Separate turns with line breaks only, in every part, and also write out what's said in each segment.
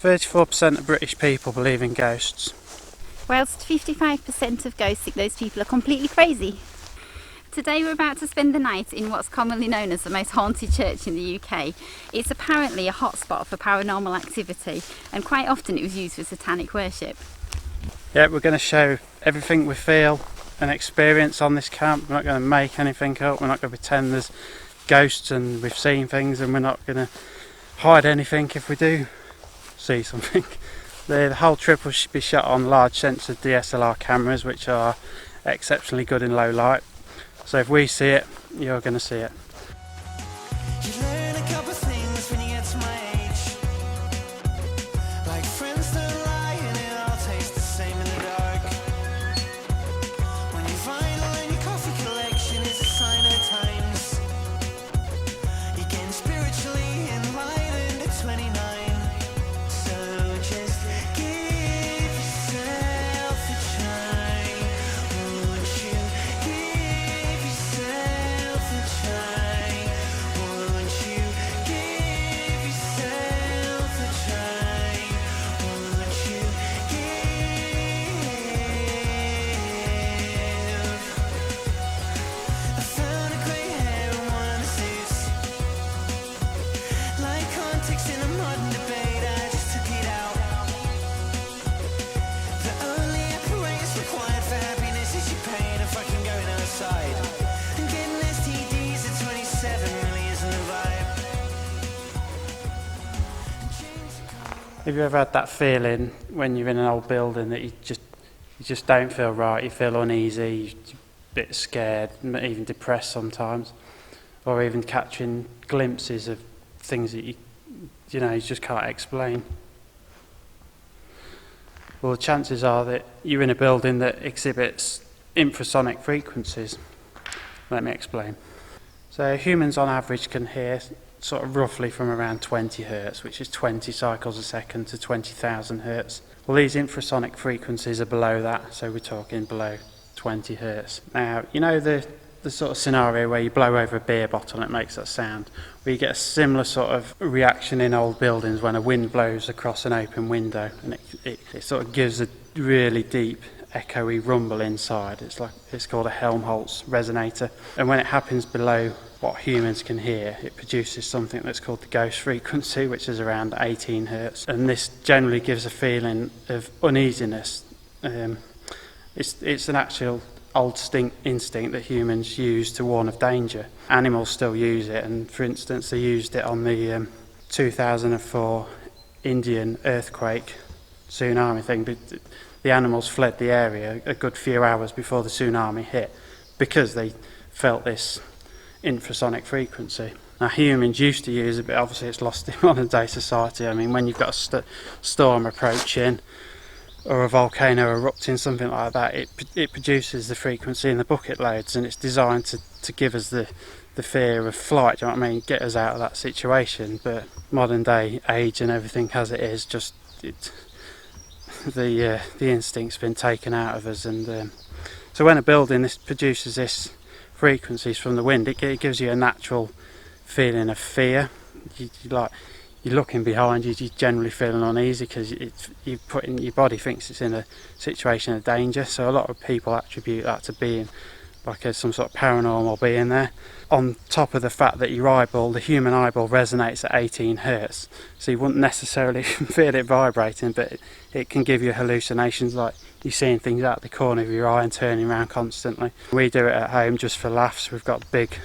34% of British people believe in ghosts.
Whilst 55% of ghosts think those people are completely crazy. Today we're about to spend the night in what's commonly known as the most haunted church in the UK. It's apparently a hotspot for paranormal activity, and quite often it was used for satanic worship.
Yeah, we're going to show everything we feel and experience on this camp. We're not going to make anything up, we're not going to pretend there's ghosts and we've seen things, and we're not going to hide anything if we do see something. The whole trip will be shot on large sensored DSLR cameras, which are exceptionally good in low light. So if we see it, you're going to see it. Have you ever had that feeling when you're in an old building that you just don't feel right, you feel uneasy, you're a bit scared, even depressed sometimes, or even catching glimpses of things that you just can't explain? Well, the chances are that you're in a building that exhibits infrasonic frequencies. Let me explain. So humans on average can hear sort of roughly from around 20 hertz, which is 20 cycles a second to 20,000 hertz. Well, these infrasonic frequencies are below that, so we're talking below 20 hertz. Now, you know the sort of scenario where you blow over a beer bottle and it makes that sound, where you get a similar sort of reaction in old buildings when a wind blows across an open window, and it sort of gives a really deep echoey rumble inside. It's called a Helmholtz resonator, and when it happens below what humans can hear, it produces something that's called the ghost frequency, which is around 18 hertz, and this generally gives a feeling of uneasiness. It's an actual old instinct that humans use to warn of danger. Animals still use it, and for instance they used it on the 2004 Indian earthquake tsunami thing, but the animals fled the area a good few hours before the tsunami hit because they felt this infrasonic frequency. Now humans used to use it, but obviously it's lost in modern day society. I mean, when you've got a storm approaching or a volcano erupting, something like that, it produces the frequency in the bucket loads, and it's designed to give us the fear of flight, do you know what I mean, get us out of that situation. But modern day age and everything as it is, just the instinct's been taken out of us, and so when a building produces this frequencies from the wind, it gives you a natural feeling of fear. You're looking behind you, you're generally feeling uneasy because your body thinks it's in a situation of danger. So a lot of people attribute that to being like some sort of paranormal being there, on top of the fact that the human eyeball resonates at 18 hertz, so you wouldn't necessarily feel it vibrating, but it can give you hallucinations, like you're seeing things out the corner of your eye and turning around constantly. We do it at home just for laughs. We've got big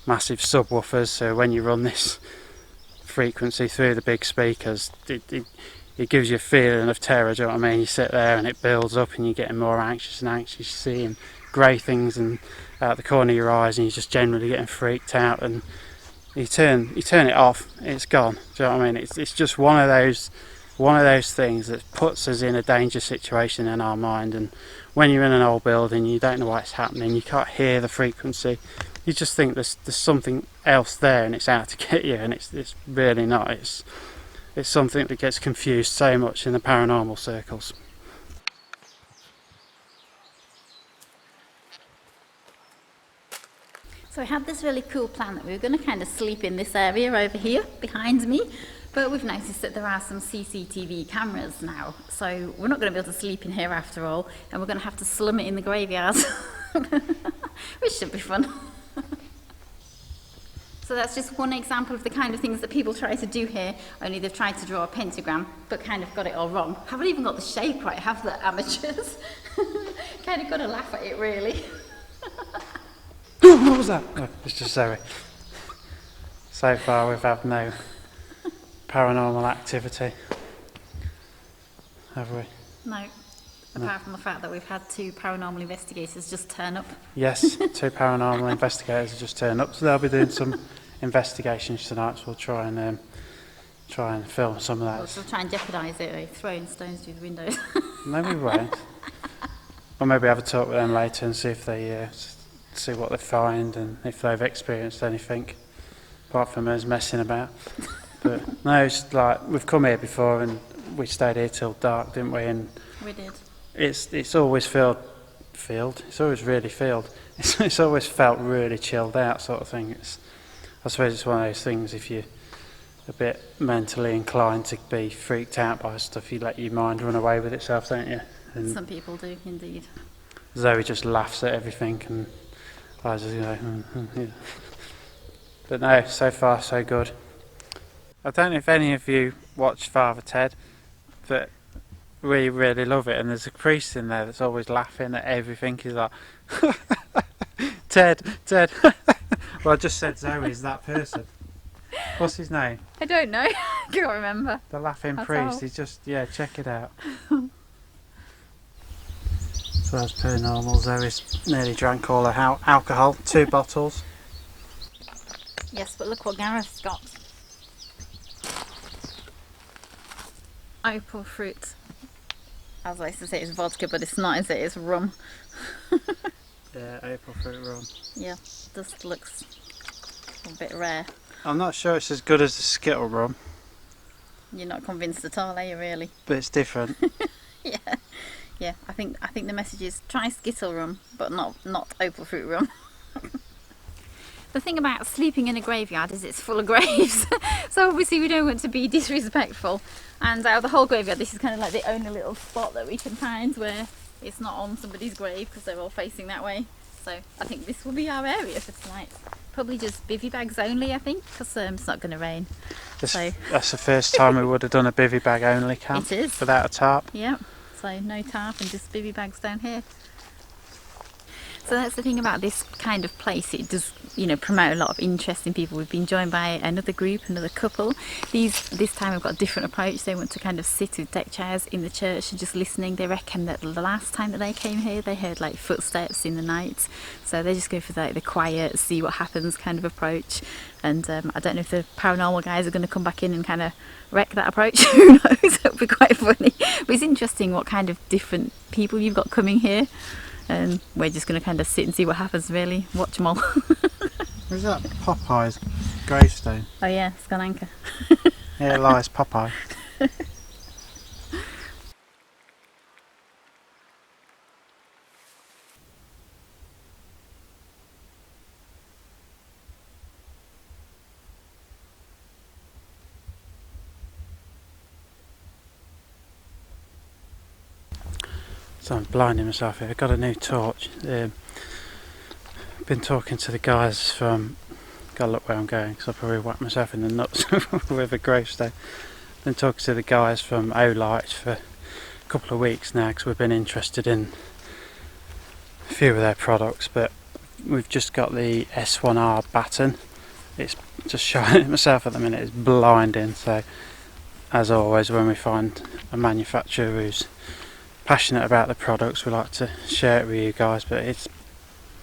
massive subwoofers, so when you run this frequency through the big speakers, it gives you a feeling of terror, do you know what I mean? You sit there and it builds up and you're getting more anxious and anxious, you're seeing grey things and out the corner of your eyes, and you're just generally getting freaked out, and you turn it off, it's gone, do you know what I mean? It's just one of those things that puts us in a dangerous situation in our mind. And when you're in an old building, you don't know what's happening, you can't hear the frequency, you just think there's something else there and it's out to get you, and it's really not. It's something that gets confused so much in the paranormal circles.
So I had this really cool plan that we were going to kind of sleep in this area over here behind me, But we've noticed that there are some CCTV cameras now, so we're not going to be able to sleep in here after all, and we're going to have to slum it in the graveyard, which should be fun. So that's just one example of the kind of things that people try to do here, only they've tried to draw a pentagram, but kind of got it all wrong. Haven't even got the shape right, have the amateurs? Kind of got to laugh at it, really.
What was that? Oh, it's just Zoe. So far we've had no paranormal activity, have we?
No, apart from the fact that we've had 2 paranormal investigators just turn up.
Yes, 2 paranormal investigators have just turned up, so they'll be doing some investigations tonight, so we'll try and film some of that.
We'll still try and jeopardise it, eh? Throwing stones through the windows.
No, we won't. Or maybe have a talk with them later and see if they see what they find and if they've experienced anything apart from us messing about. But no, it's like we've come here before and we stayed here till dark, didn't we? And
We did.
it's always filled. It's always really filled. It's always felt really chilled out, sort of thing. I suppose it's one of those things. If you're a bit mentally inclined to be freaked out by stuff, you let your mind run away with itself, don't you? And
Some people do, indeed.
Zoe just laughs at everything, and I just go, yeah. But no, so far so good. I don't know if any of you watch Father Ted, but we really love it. And there's a priest in there that's always laughing at everything. He's like, Ted. Well, I just said Zoe is that person. What's his name?
I don't know. Can't remember.
The laughing
That's
priest.
all.
He's just, yeah, check it out. So that's paranormal. Zoe's nearly drank all her alcohol, 2 bottles.
Yes, but look what Gareth's got. Opal fruit. As I used to say, it's vodka, but it's not, is it? It's rum.
Yeah, April fruit rum.
Yeah, this looks a bit rare.
I'm not sure it's as good as the Skittle rum,
You're not convinced at all, are you, really?
but it's different.
Yeah. I think the message is try Skittle rum, but not opal fruit rum. The thing about sleeping in a graveyard is it's full of graves, so obviously we don't want to be disrespectful. And out of the whole graveyard, this is kind of like the only little spot that we can find where it's not on somebody's grave because they're all facing that way. So I think this will be our area for tonight. Probably just bivvy bags only, I think, because it's not going to rain.
That's the first time we would have done a bivvy bag only camp.
It is.
Without a tarp.
Yeah, so no tarp and just bivvy bags down here. So that's the thing about this kind of place. It does, promote a lot of interesting people. We've been joined by another group, another couple. This time we've got a different approach. They want to kind of sit with deck chairs in the church and just listening. They reckon that the last time that they came here, they heard like footsteps in the night. So they just go for the quiet, see what happens kind of approach. And I don't know if the paranormal guys are going to come back in and kind of wreck that approach. Who knows? It'll be quite funny. But it's interesting what kind of different people you've got coming here. And we're just going to kind of sit and see what happens, really. Watch them all.
Where's that Popeye's gravestone?
Oh yeah, Skull Anchor.
Here lies Popeye. So I'm blinding myself here. I've got a new torch. Been talking to the guys from. Gotta look where I'm going because I'll probably whack myself in the nuts with a gravestone. Been talking to the guys from Olight for a couple of weeks now because we've been interested in a few of their products, but we've just got the S1R baton. It's just shining at myself at the minute. It's blinding. So as always, when we find a manufacturer who's passionate about the products, we like to share it with you guys. But it's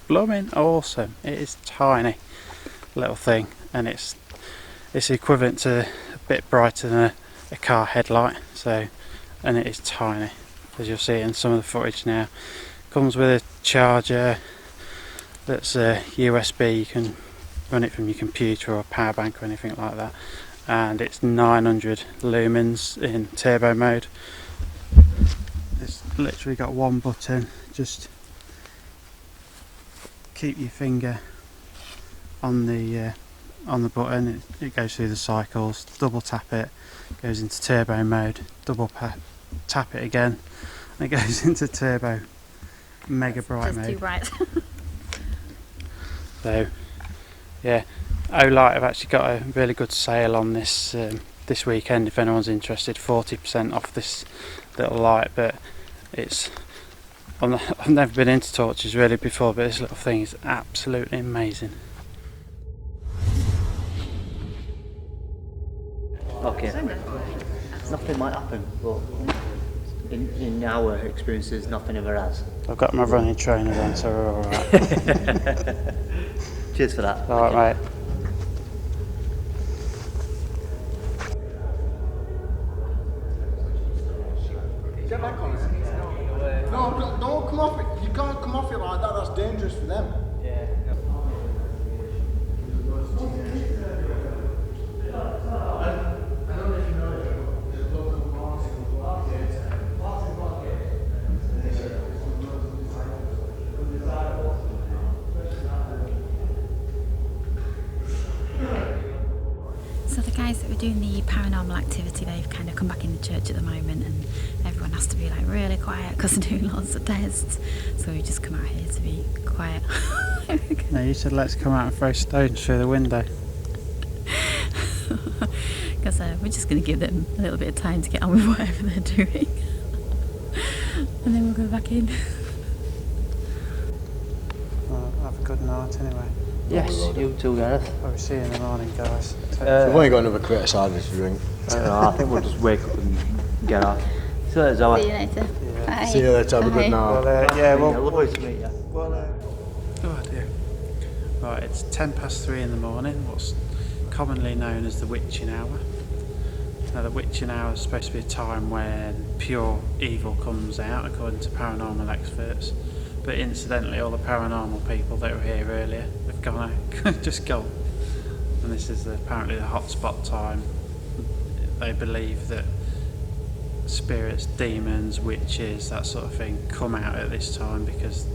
blooming awesome. It is tiny little thing, and it's equivalent to a bit brighter than a car headlight. So, and it is tiny, as you'll see in some of the footage now. Comes with a charger that's a USB. You can run it from your computer or a power bank or anything like that, and it's 900 lumens in turbo mode. It's literally got one button. Just keep your finger on the on the button, it goes through the cycles. Double tap it, goes into turbo mode. Double tap it again, and it goes into turbo mega bright
Just
mode.
too bright.
So yeah, Olight have actually got a really good sale on this this weekend if anyone's interested. 40% off this little light, but it's I've never been into torches really before, but this little thing is absolutely amazing.
Okay. Nothing might happen, but in our experiences, nothing ever has.
I've got my running trainers on, so we're alright.
Cheers for that.
Alright, mate.
Get back on it. No, don't come off it. You can't come off it like that. That's dangerous for them.
So the guys that were doing the paranormal activity, they've kind of come back in the church at the moment, and everyone has to be like really quiet because they're doing lots of tests. So we just come out here to be quiet.
No, you said let's come out and throw stones through the window.
Because we're just going to give them a little bit of time to get on with whatever they're doing. And then we'll go back in.
Well, have a good night anyway.
Yes, you too, Gareth.
I'll see you in the morning, guys.
We've only got another crate of cider to drink.
I think we'll just wake up and get off. See you later, Zoe.
See you later. Bye.
See you later. Have a good
Well,
night.
yeah, well,
Lovely to meet you.
oh dear. Right, it's 3:10 in the morning, what's commonly known as the witching hour. Now, the witching hour is supposed to be a time when pure evil comes out, according to paranormal experts. But incidentally, all the paranormal people that were here earlier have gone out, just gone. And this is apparently the hotspot time. They believe that spirits, demons, witches, that sort of thing come out at this time because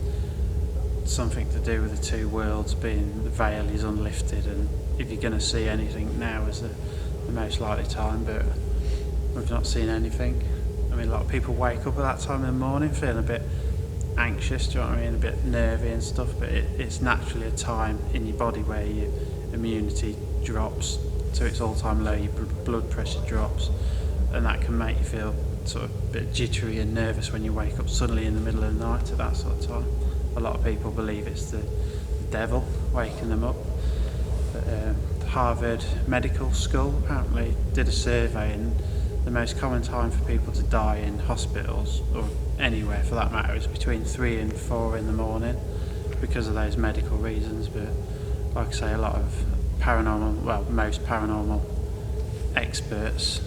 something to do with the two worlds being the veil is unlifted, and if you're going to see anything, now is the most likely time, but we've not seen anything. I mean, a lot of people wake up at that time in the morning feeling a bit anxious, do you know what I mean, a bit nervy and stuff, but it's naturally a time in your body where your immunity drops to its all-time low, your blood pressure drops, and that can make you feel sort of a bit jittery and nervous when you wake up suddenly in the middle of the night at that sort of time. A lot of people believe it's the devil waking them up. But, the Harvard Medical School apparently did a survey, and the most common time for people to die in hospitals, or anywhere for that matter, is between 3 and 4 in the morning because of those medical reasons. But like I say, a lot of paranormal, well, most paranormal experts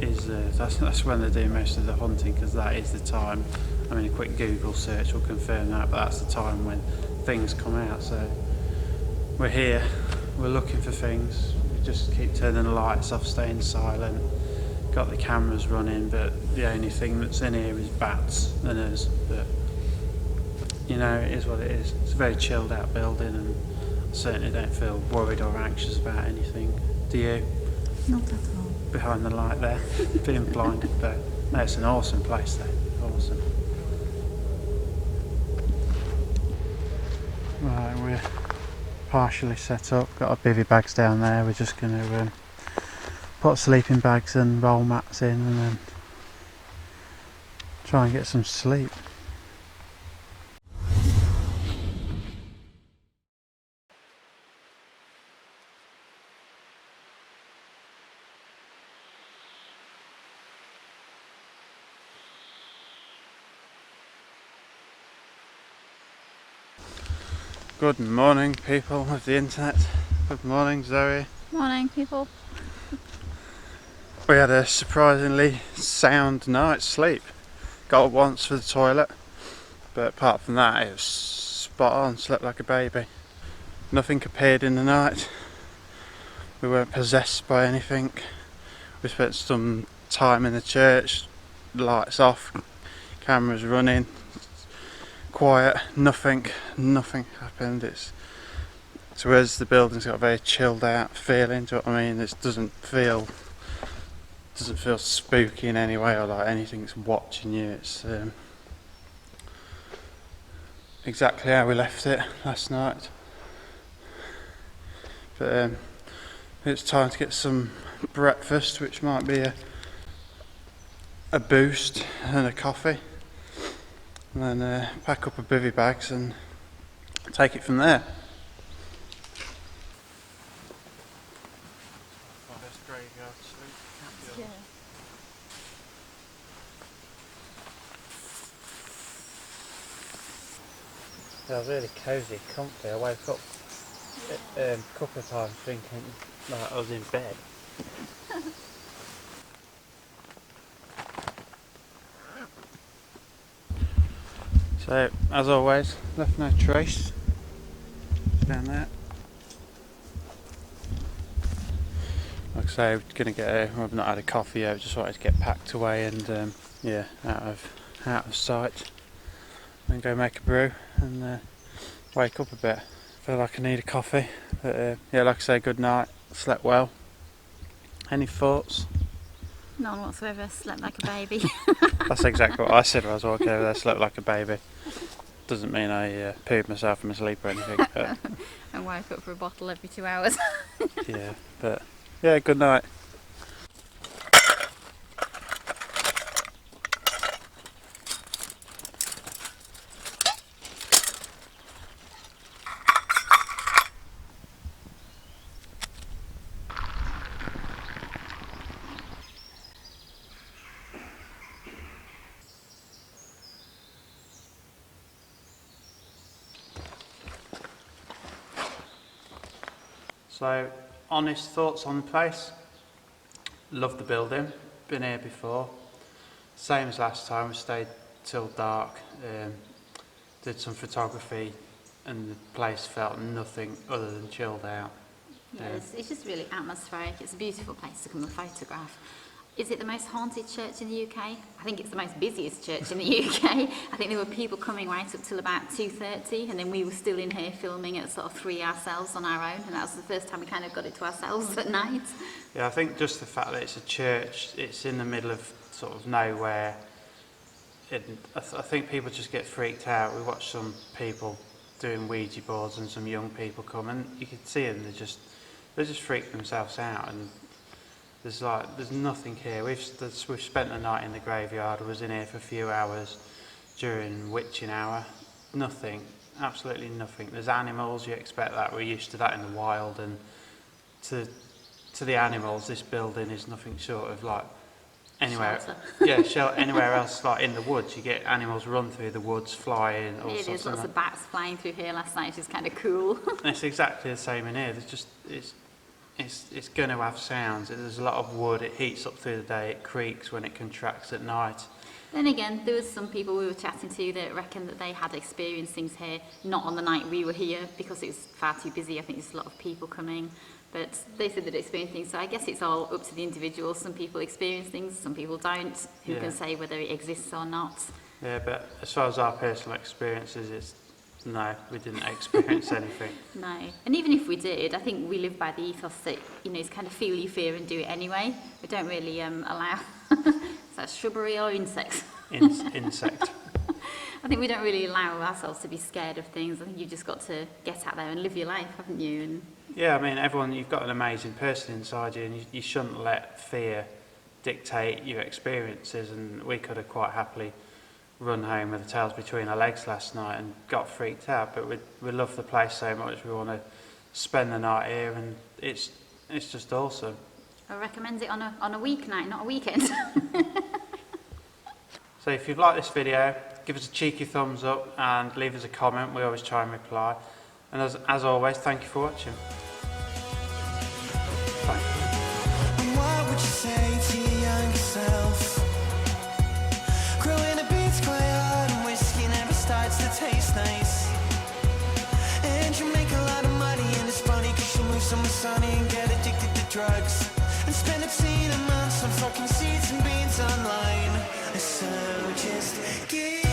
is that's when they do most of the hunting, because that is the time. I mean, a quick Google search will confirm that, but that's the time when things come out. So we're here, we're looking for things, we just keep turning the lights off, staying silent, got the cameras running, but the only thing that's in here is bats and us. But you know, it is what it is. It's a very chilled out building, and I certainly don't feel worried or anxious about anything. Do you?
Not at all.
Behind the light there, being blinded, but no, it's an awesome place though, awesome. Right, we're partially set up, got our bivvy bags down there. We're just going to put sleeping bags and roll mats in and then try and get some sleep. Good morning, people of the internet. Good morning, Zoe.
Morning, people.
We had a surprisingly sound night's sleep. Got up once for the toilet, but apart from that, it was spot on. Slept like a baby. Nothing appeared in the night. We weren't possessed by anything. We spent some time in the church, lights off, cameras running. Quiet, nothing happened. It's to us, the building's got a very chilled out feeling. Do you know what I mean? It doesn't feel spooky in any way, or like anything's watching you. It's exactly how we left it last night. But it's time to get some breakfast, which might be a boost and a coffee, and then pack up a bivvy bags and take it from there. Yeah, I was really cosy, comfy. I woke up a couple of times thinking like I was in bed. So, as always, left no trace. Down there. Like I say, we're gonna get. I've not had a coffee yet. Just wanted to get packed away and yeah, out of sight. And go make a brew and wake up a bit. Feel like I need a coffee. But yeah, like I say, good night. Slept well. Any thoughts?
None whatsoever. Slept like a baby.
That's exactly what I said when I was walking over there. Slept like a baby. Doesn't mean I pooed myself in my sleep or anything. But
And woke up for a bottle every 2 hours.
yeah, but yeah, good night. So, honest thoughts on the place. Love the building, been here before. Same as last time, we stayed till dark, did some photography, and the place felt nothing other than chilled out.
Yeah, it's just really atmospheric. It's a beautiful place to come and photograph. Is it the most haunted church in the UK? I think it's the most busiest church in the UK. I think there were people coming right up till about 2:30, and then we were still in here filming at sort of 3 ourselves on our own, and that was the first time we kind of got it to ourselves at night.
Yeah, I think just the fact that it's a church, it's in the middle of sort of nowhere. I think people just get freaked out. We watched some people doing Ouija boards and some young people come, and you could see them, they just freaked themselves out. And there's nothing here. We've spent the night in the graveyard. I was in here for a few hours during witching hour. Nothing, absolutely nothing. There's animals, you expect that. We're used to that in the wild, and to the animals, this building is nothing short of like anywhere. Anywhere else, like in the woods, you get animals run through the woods, flying. All
There's lots of bats flying through here last night, which is kind of cool.
And it's exactly the same in here. It's going to have sounds. There's a lot of wood. It heats up through the day. It creaks when it contracts at night.
Then again, there was some people we were chatting to that reckon that they had experienced things here, not on the night we were here, because it was far too busy. I think there's a lot of people coming, but they said they'd experienced things. So I guess it's all up to the individual. Some people experience things, some people don't. Who can say whether it exists or not? Yeah,
but as far as our personal experiences, no, we didn't experience anything.
No, and even if we did, I think we live by the ethos that, it's kind of feel your fear and do it anyway. We don't really allow, is that shrubbery or insects?
Insect.
I think we don't really allow ourselves to be scared of things. I think you've just got to get out there and live your life, haven't you? And
yeah, I mean, you've got an amazing person inside you, and you shouldn't let fear dictate your experiences, and we could have quite happily run home with the tails between our legs last night and got freaked out, but we love the place so much we want to spend the night here, and it's just awesome.
I recommend it on a weeknight, not a weekend.
So if you've liked this video, give us a cheeky thumbs up and leave us a comment. We always try and reply, and as always, thank you for watching. Bye.
What would you say to your younger self? Growing a beats quite hard and whiskey never starts to taste nice. And you make a lot of money and it's funny cause you move somewhere sunny and get addicted to drugs. And spend obscene amounts on fucking seeds and beans online. So just give